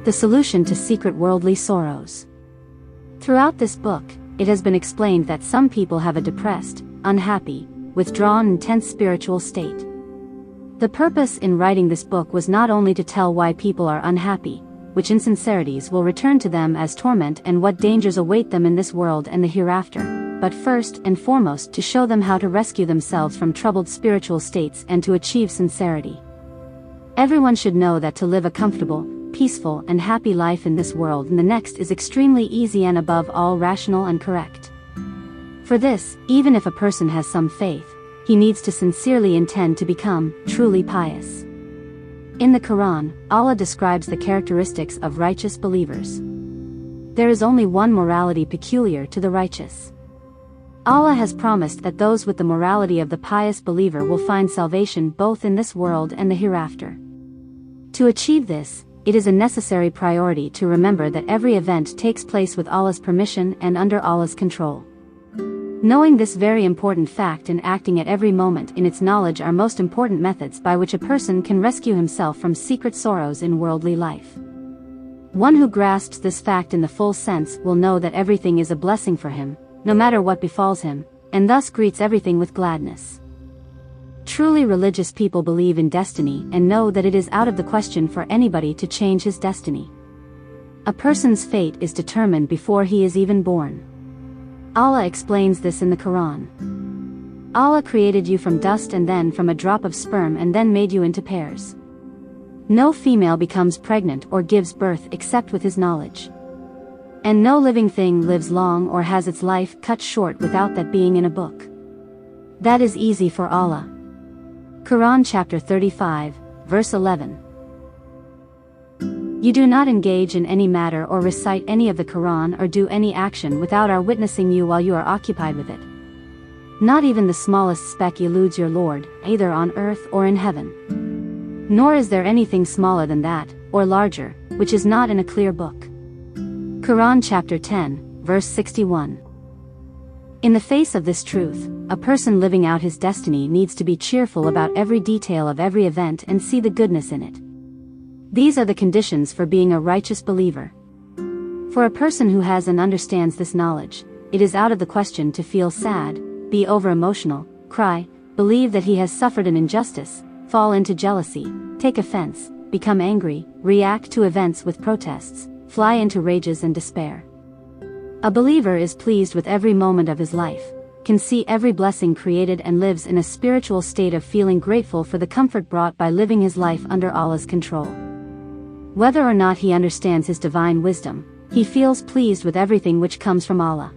The solution to secret worldly sorrows. Throughout this book, it has been explained that some people have a depressed, unhappy, withdrawn and tense spiritual state. The purpose in writing this book was not only to tell why people are unhappy, which insincerities will return to them as torment and what dangers await them in this world and the hereafter, but first and foremost to show them how to rescue themselves from troubled spiritual states and to achieve sincerity. Everyone should know that to live a comfortable, peaceful and happy life in this world and the next is extremely easy and above all rational and correct. For this, even if a person has some faith, he needs to sincerely intend to become truly pious. In the Quran, Allah describes the characteristics of righteous believers. There is only one morality peculiar to the righteous. Allah has promised that those with the morality of the pious believer will find salvation both in this world and the hereafter. To achieve this, it is a necessary priority to remember that every event takes place with Allah's permission and under Allah's control. Knowing this very important fact and acting at every moment in its knowledge are most important methods by which a person can rescue himself from secret sorrows in worldly life. One who grasps this fact in the full sense will know that everything is a blessing for him, no matter what befalls him, and thus greets everything with gladness. Truly religious people believe in destiny and know that it is out of the question for anybody to change his destiny. A person's fate is determined before he is even born. Allah explains this in the Quran. Allah created you from dust and then from a drop of sperm and then made you into pairs. No female becomes pregnant or gives birth except with His knowledge. And no living thing lives long or has its life cut short without that being in a book. That is easy for Allah. Quran chapter 35, verse 11. You do not engage in any matter or recite any of the Quran or do any action without our witnessing you while you are occupied with it. Not even the smallest speck eludes your Lord, either on earth or in heaven. Nor is there anything smaller than that, or larger, which is not in a clear book. Quran chapter 10, verse 61. In the face of this truth, a person living out his destiny needs to be cheerful about every detail of every event and see the goodness in it. These are the conditions for being a righteous believer. For a person who has and understands this knowledge, it is out of the question to feel sad, be over-emotional, cry, believe that he has suffered an injustice, fall into jealousy, take offense, become angry, react to events with protests, fly into rages and despair. A believer is pleased with every moment of his life, can see every blessing created and lives in a spiritual state of feeling grateful for the comfort brought by living his life under Allah's control. Whether or not he understands His divine wisdom, he feels pleased with everything which comes from Allah.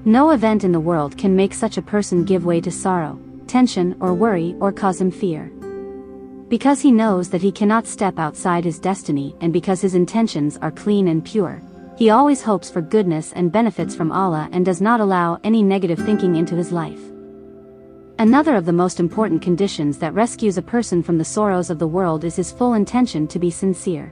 No event in the world can make such a person give way to sorrow, tension or worry or cause him fear. Because he knows that he cannot step outside his destiny and because his intentions are clean and pure, he always hopes for goodness and benefits from Allah and does not allow any negative thinking into his life. Another of the most important conditions that rescues a person from the sorrows of the world is his full intention to be sincere.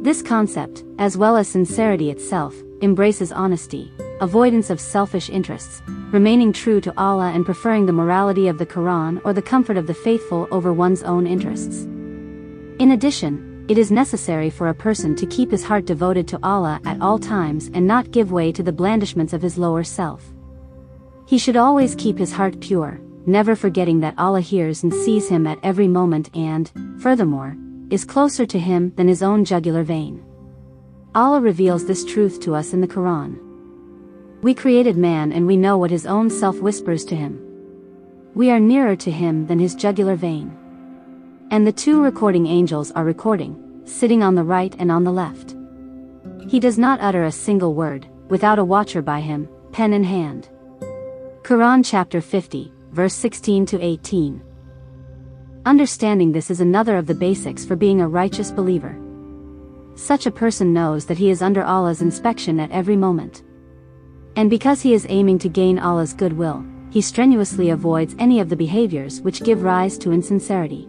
This concept, as well as sincerity itself, embraces honesty, avoidance of selfish interests, remaining true to Allah and preferring the morality of the Quran or the comfort of the faithful over one's own interests. In addition, it is necessary for a person to keep his heart devoted to Allah at all times and not give way to the blandishments of his lower self. He should always keep his heart pure, never forgetting that Allah hears and sees him at every moment and, furthermore, is closer to him than his own jugular vein. Allah reveals this truth to us in the Quran. We created man and we know what his own self whispers to him. We are nearer to him than his jugular vein. And the two recording angels are recording, sitting on the right and on the left. He does not utter a single word, without a watcher by him, pen in hand. Quran chapter 50, verse 16 to 18. Understanding this is another of the basics for being a righteous believer. Such a person knows that he is under Allah's inspection at every moment. And because he is aiming to gain Allah's goodwill, he strenuously avoids any of the behaviors which give rise to insincerity.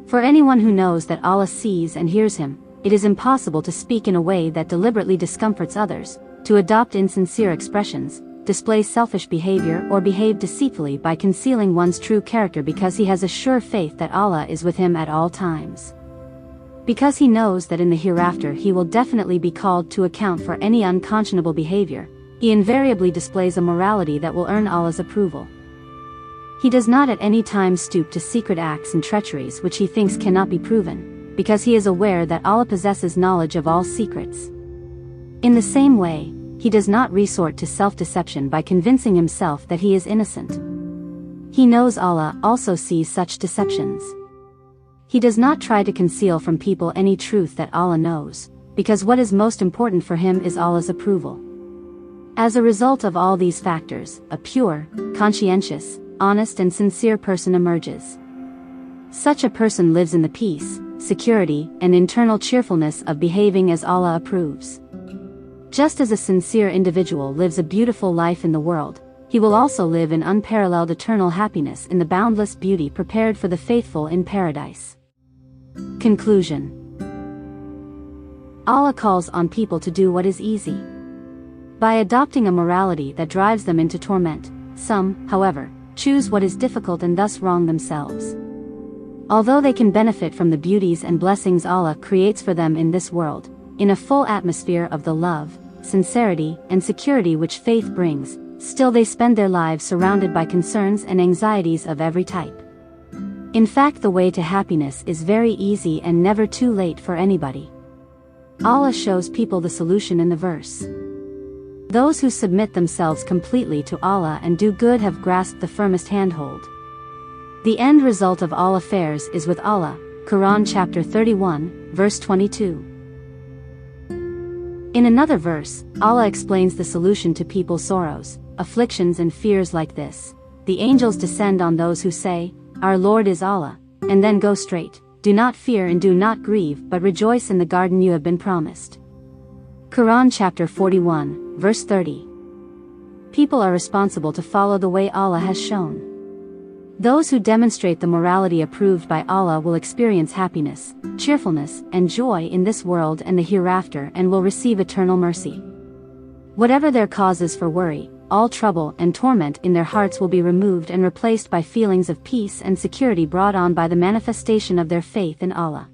For anyone who knows that Allah sees and hears him, it is impossible to speak in a way that deliberately discomforts others, to adopt insincere expressions, display selfish behavior or behave deceitfully by concealing one's true character because he has a sure faith that Allah is with him at all times. Because he knows that in the hereafter he will definitely be called to account for any unconscionable behavior, he invariably displays a morality that will earn Allah's approval. He does not at any time stoop to secret acts and treacheries which he thinks cannot be proven, because he is aware that Allah possesses knowledge of all secrets. In the same way, he does not resort to self-deception by convincing himself that he is innocent. He knows Allah also sees such deceptions. He does not try to conceal from people any truth that Allah knows, because what is most important for him is Allah's approval. As a result of all these factors, a pure, conscientious, honest and sincere person emerges. Such a person lives in the peace, security, and internal cheerfulness of behaving as Allah approves. Just as a sincere individual lives a beautiful life in the world, he will also live in unparalleled eternal happiness in the boundless beauty prepared for the faithful in paradise. Conclusion. Allah calls on people to do what is easy. By adopting a morality that drives them into torment, some, however, choose what is difficult and thus wrong themselves. Although they can benefit from the beauties and blessings Allah creates for them in this world, in a full atmosphere of the love, sincerity, and security which faith brings, still they spend their lives surrounded by concerns and anxieties of every type. In fact, the way to happiness is very easy and never too late for anybody. Allah shows people the solution in the verse. Those who submit themselves completely to Allah and do good have grasped the firmest handhold. The end result of all affairs is with Allah. Quran chapter 31, verse 22. In another verse, Allah explains the solution to people's sorrows, afflictions and fears like this. The angels descend on those who say, "Our Lord is Allah," and then go straight. Do not fear and do not grieve, but rejoice in the garden you have been promised. Quran chapter 41, verse 30. People are responsible to follow the way Allah has shown. Those who demonstrate the morality approved by Allah will experience happiness, cheerfulness, and joy in this world and the hereafter and will receive eternal mercy. Whatever their causes for worry, all trouble and torment in their hearts will be removed and replaced by feelings of peace and security brought on by the manifestation of their faith in Allah.